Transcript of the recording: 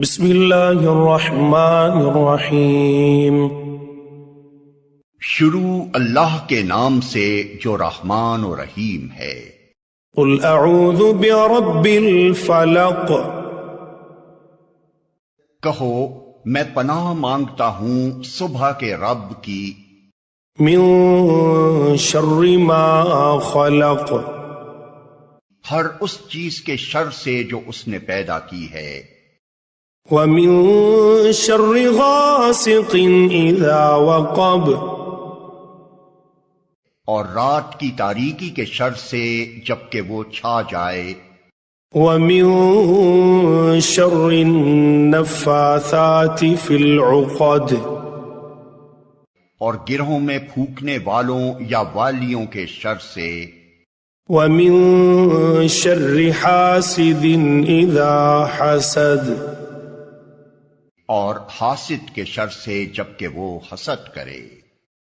بسم اللہ الرحمن الرحیم۔ شروع اللہ کے نام سے جو رحمان و رحیم ہے۔ قل اعوذ برب الفلق، کہو میں پناہ مانگتا ہوں صبح کے رب کی، من شر ما خلق، ہر اس چیز کے شر سے جو اس نے پیدا کی ہے، ومن شر غاسق اذا وقب، اور رات کی تاریکی کے شر سے جبکہ وہ چھا جائے، ومن شر النفاثات فی العقد، اور گرہوں میں پھونکنے والوں یا والیوں کے شر سے، ومن شر حاسد اذا حسد، اور حاسد کے شر سے جبکہ وہ حسد کرے۔